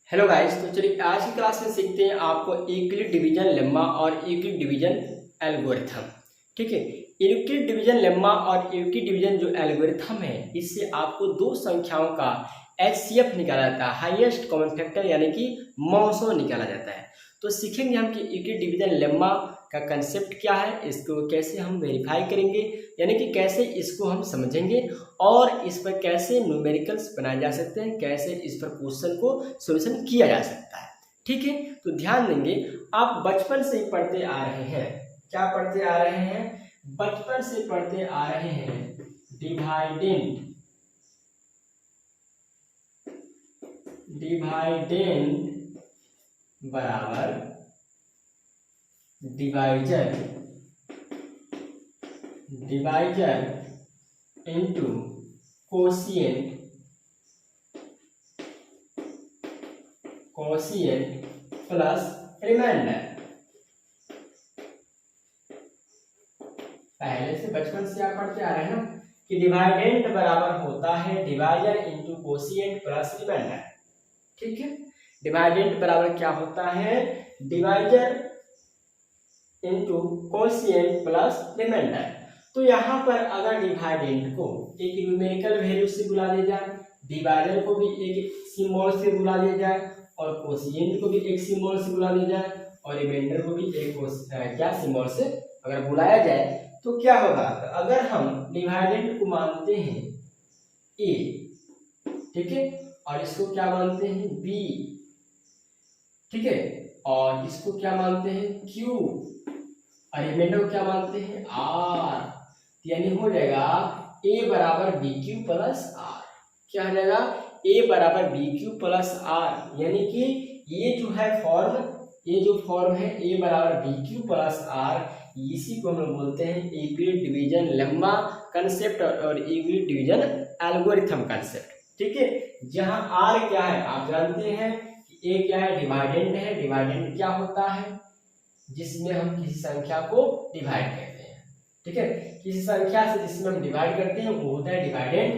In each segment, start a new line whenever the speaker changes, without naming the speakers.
Hello guys, तो चलिए आज की क्लास में सीखते हैं आपको यूक्लिड डिवीजन लेम्मा और यूक्लिड डिवीजन एल्गोरिथम। ठीक है, यूक्लिड डिवीजन लेम्मा और यूक्लिड डिवीजन जो एल्गोरिथम है, इससे आपको दो संख्याओं का एचसीएफ निकाला जाता है, हाईएस्ट कॉमन फैक्टर यानी कि मॉसो निकाला जाता है। तो सीखेंगे हम कि यूक्लिड डिवीजन लेम्मा का कंसेप्ट क्या है, इसको कैसे हम वेरीफाई करेंगे, यानी कि कैसे इसको हम समझेंगे और इस पर कैसे न्यूमेरिकल्स बनाए जा सकते हैं, कैसे इस पर क्वेश्चन को सॉल्यूशन किया जा सकता है। ठीक है, तो ध्यान देंगे, आप बचपन से ही पढ़ते आ रहे हैं। क्या पढ़ते आ रहे हैं? बचपन से पढ़ते आ रहे हैं डिवाइडेंड बराबर divisor into quotient plus remainder. पहले से बचपन से आप पढ़ते आ रहे हैं ना कि डिवाइडेंड बराबर होता है divisor into quotient plus remainder. ठीक है, डिवाइडेंड बराबर क्या होता है? Divisor into quotient plus remainder. तो यहाँ पर अगर डिवाइडेंड को एक न्यूमेरिकल वैल्यू से बुला दिया जाए, डिवाइजर को भी एक सिंबल से बुला दिया जाए और कोशिएंट को भी एक सिंबल से बुला दिया जाए और रिमाइंडर को भी एक क्या सिंबल से अगर बुलाया जाए तो क्या होगा? अगर हम डिवाइडेंड को मानते हैं ए, ठीक है, और इसको क्या मानते हैं बी, ठीक है, और इसको क्या मानते हैं क्यू, और रिमाइंडर को क्या मानते हैं आर, यानी हो जाएगा ए बराबर बी क्यू प्लस आर। क्या हो जाएगा? ए बराबर बी क्यू प्लस आर, यानी कि ये जो है फॉर्म है ए बराबर बी क्यू प्लस आर, इसी को हम बोलते हैं यूक्लिड डिवीजन लेम्मा कंसेप्ट और यूक्लिड डिवीजन एल्गोरिथम कंसेप्ट। ठीक है, जहां आर क्या है आप जानते हैं कि ए क्या है? डिवाइडेंड है। डिवाइडेंड क्या होता है? जिसमें हम किसी संख्या को डिवाइड करते हैं। ठीक है, किसी संख्या से जिसमें हम डिवाइड करते हैं वो होता है डिवाइडेंड।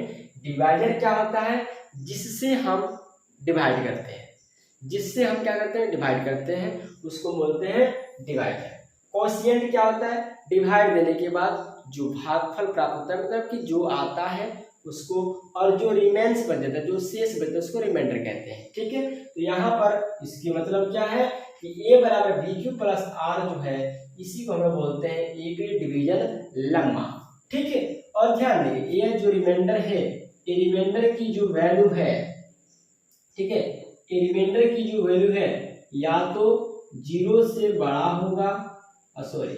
डिवाइजर क्या होता है? जिससे हम डिवाइड करते हैं, जिससे हम क्या करते हैं? डिवाइड करते हैं, उसको बोलते हैं डिवाइजर। कोशिएंट क्या होता है? डिवाइड देने के बाद जो भागफल प्राप्त होता है, मतलब कि जो आता है उसको, और जो रिमेन्स बच जाता है, जो शेष बचता है, उसको रिमाइंडर कहते हैं। ठीक है, तो यहाँ पर इसके मतलब क्या है कि ए बराबर बी क्यू प्लस आर जो है, इसी को हम बोलते हैं यूक्लिड डिवीजन लेम्मा। ठीक है, और ध्यान देंगे ये जो रिमाइंडर है, ये रिमाइंडर की जो वैल्यू है, ठीक है, ये रिमाइंडर की जो वैल्यू है या तो 0 से बड़ा होगा, सॉरी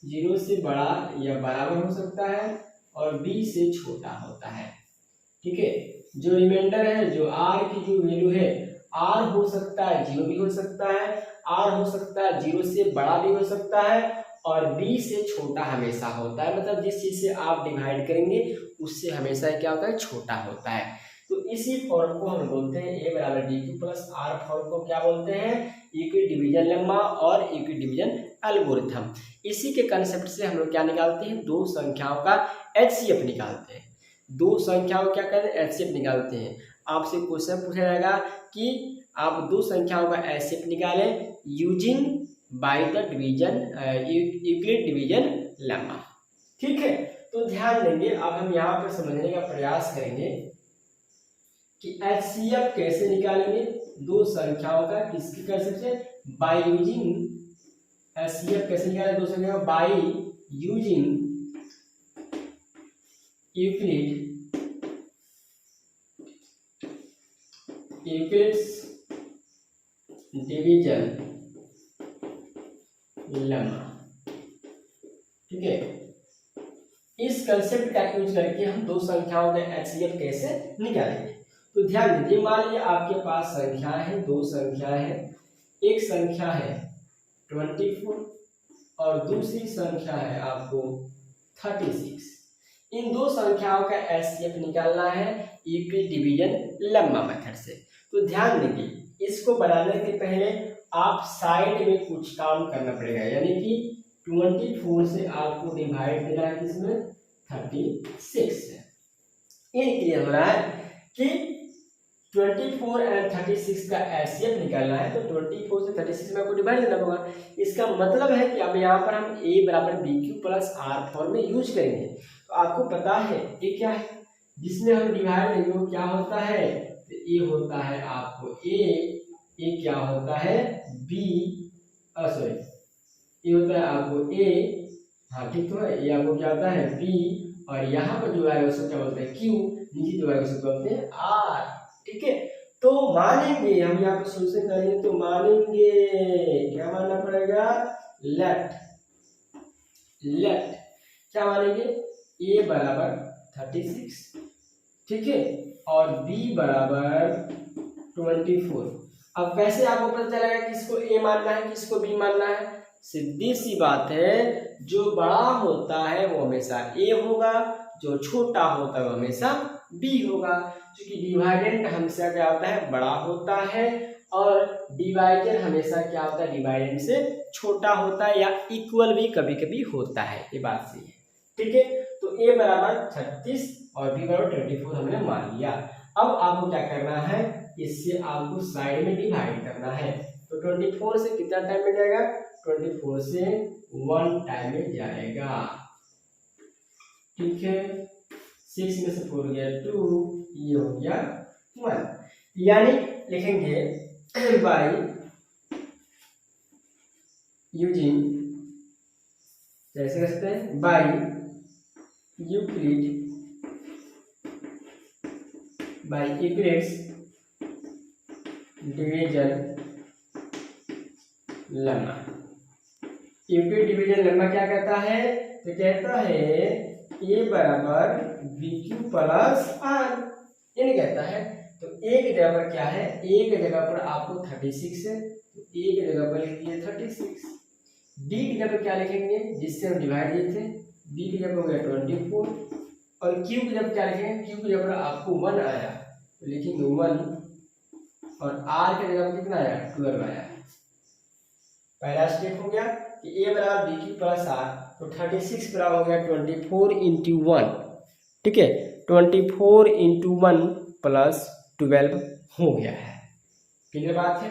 0 से बड़ा या बराबर हो सकता है और b से छोटा होता है। ठीक है, जो रिमाइंडर है, जो r की जो वैल्यू है, r हो सकता है 0 भी हो सकता है, r हो सकता है 0 से बड़ा भी हो सकता है और b से छोटा हमेशा होता है। मतलब जिस चीज से आप डिवाइड करेंगे उससे हमेशा क्या होता है? छोटा होता है। तो इसी फॉर्म को हम बोलते हैं ए बराबर d q plus r. Form को क्या बोलते हैं? यूक्लिड डिवीजन लेम्मा और यूक्लिड डिवीजन एल्गोरिथम। इसी के कंसेप्ट से हम लोग क्या निकालते हैं? दो संख्याओं का एचसीएफ निकालते हैं। दो संख्याओं क्या करते हैं? एचसीएफ निकालते हैं। आपसे क्वेश्चन पूछा जाएगा कि आप दो संख्याओं का एचसीएफ निकालें using by the division Euclid division lemma. ठीक है, तो ध्यान देंगे, अब हम यहाँ पर समझने का प्रयास करेंगे कि एचसीएफ कैसे निकालेंगे दो संख्याओं का, किसकी कंसेप्ट से? बाय यूजिंग एचसीएफ कैसे निकालेंगे दो संख्याओं by using Euclid's division lemma. ठीक है, इस कंसेप्ट का यूज करके हम दो संख्याओं का एचसीएफ कैसे निकालेंगे। तो ध्यान दीजिए, मान लीजिए आपके पास संख्या है, दो संख्या है, एक संख्या है 24 और दूसरी संख्या है आपको 36। इन दो संख्याओं का एचसीएफ निकालना है यूक्लिड डिवीजन लेम्मा मेथड से। तो ध्यान देंगे, इसको बनाने के पहले आप साइड में कुछ काम करना पड़ेगा, यानी कि 24 से आपको डिवाइड देना है किसमें? 36 से। ये क्लियर हो रहा है कि 24 एंड 36 का एचसीएफ निकालना है, तो 24 से 36 में आपको डिवाइड करना होगा। इसका मतलब है कि अब यहाँ पर हम a बराबर b q plus r form में यूज करेंगे। तो आपको पता है ये क्या है, जिसमें हम डिवाइड करेंगे वो क्या होता है, तो ये होता है आपको ए क्या होता है बी, सॉरी ये होता है आपको ए, हाँ ठीक तो है, ये आपको क्या होता है बी, और यहाँ पर जो है उसको क्या बोलते हैं क्यू, नीचे जो है उसको बोलते हैं आर। ठीक है, तो मानेंगे हम यहाँ पर सोल्यूशन करेंगे तो मानेंगे क्या मानना पड़ेगा, लेट क्या मानेंगे, ए बराबर 36, ठीक है, और बी बराबर 24। अब वैसे आपको पता चलेगा किसको ए मानना है किसको बी मानना है, सीधी सी बात है, जो बड़ा होता है वो हमेशा ए होगा, जो छोटा होता है वो हमेशा बी होगा, क्योंकि डिवाइडेंट हमेशा क्या होता है बड़ा होता है, और डिवाइजर हमेशा क्या होता है डिवाइडेंट से छोटा होता है, या इक्वल भी कभी कभी होता है, ये बात सही है। ठीक है, तो ए बराबर 36 और बी बराबर 24 हमने मान लिया। अब आपको क्या करना है, इससे आपको साइड में डिवाइड करना है, तो 24 से कितना टाइम में जाएगा, 24 से 1 टाइम में जाएगा। ठीक है, 6 में से 4 गया 2, ये हो गया 1, यानी लिखेंगे बाय यूजिंग, कैसे कर सकते हैं, by Euclid division lemma. Euclid division lemma क्या कहता है, तो कहता है ए बराबर बी क्यू प्लस आर, ये नहीं कहता है। तो ए की जगह पर क्या है, ए की जगह पर आपको 36 है, तो ए की जगह पर लिख दिए 36। डी की जगह पर क्या लिखेंगे, जिससे हम डिवाइड किए थे, बी की जगह पर हो गया 24, और क्यू की जगह क्या लिखेंगे, क्यू की जगह पर आपको 1 आया तो लिखेंगे 1, और आर की जगह पर कितना आया 12 आया। पहला स्टेप हो गया कि ए बराबर बी क्यू प्लस आर, तो 36 बराबर हो गया 24 इंटू 1, ठीक है, 24 इंटू 1 प्लस 12 हो गया है। क्लियर बात है।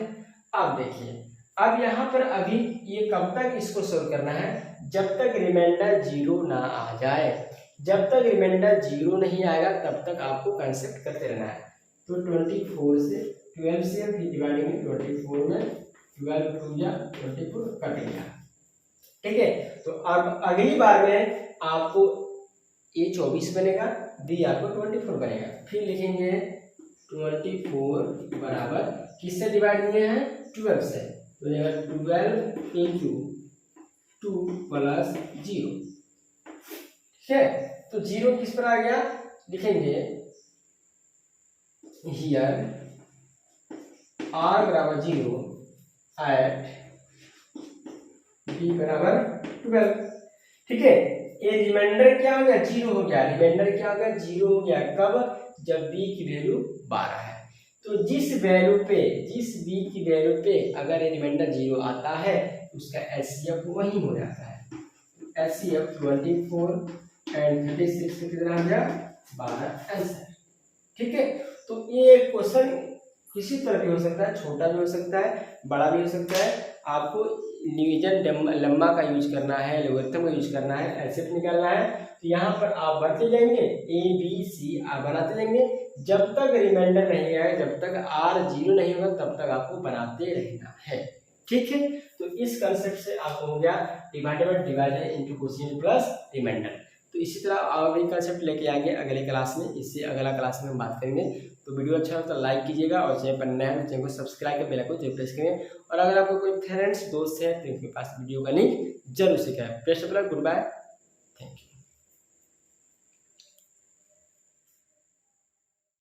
अब देखिए, अब यहाँ पर अभी ये कब तक इसको सोल्व करना है, जब तक रिमाइंडर 0 ना आ जाए। जब तक रिमाइंडर 0 नहीं आएगा तब तक आपको कंसेप्ट करते रहना है। तो 24 से 12 से फिर डिवाइडिंग 24 में 12 2 या 24 कट गया। ठीक है, तो अब अगली बार में आपको ए 24 बनेगा, बी आपको 24 बनेगा। फिर लिखेंगे 24 बराबर किससे डिवाइड किए हैं, 12 से, तो 12 इंटू 2 प्लस 0। ठीक है, तो 0 किस पर आ गया, लिखेंगे हियर r बराबर 0 एट b बराबर 12। ठीक है, ये रिमाइंडर क्या हो गया, 0 हो गया। रिमाइंडर क्या हो गया, 0 हो गया। कब, जब b की वैल्यू 12 है। तो जिस b की वैल्यू पे अगर ये रिमाइंडर 0 आता है उसका एचसीएफ वही हो जाता है। एचसीएफ 24 एंड 36 से कितना आ गया 12 आंसर। ठीक है, तो ये क्वेश्चन किसी तरह भी हो सकता है, छोटा भी हो सकता है, बड़ा भी हो सकता है। आपको डिवीजन लेम्मा का यूज करना है, लोगरिथम का यूज करना है, एचसीएफ निकालना है। तो यहाँ पर आप बढ़ते जाएंगे, ए बी सी आप बनाते जाएंगे, जब तक रिमाइंडर नहीं आएगा, जब तक r 0 नहीं होगा तब तक आपको बनाते रहना है। ठीक है, तो इस कंसेप्ट से आपको हो गया divider into quotient plus remainder. तो इसी तरह और भी कंसेप्ट लेके आएंगे अगले क्लास में। इससे अगला क्लास में हम बात करेंगे। तो वीडियो अच्छा हो तो लाइक कीजिएगा, और चैनल पर नया है चैनल को सब्सक्राइब कर बेल आइकन जरूर प्रेस करें। और अगर आपको कोई फ्रेंड्स दोस्त है तो इनके पास वीडियो का लिंक जरूर से करें। Best of luck, good bye.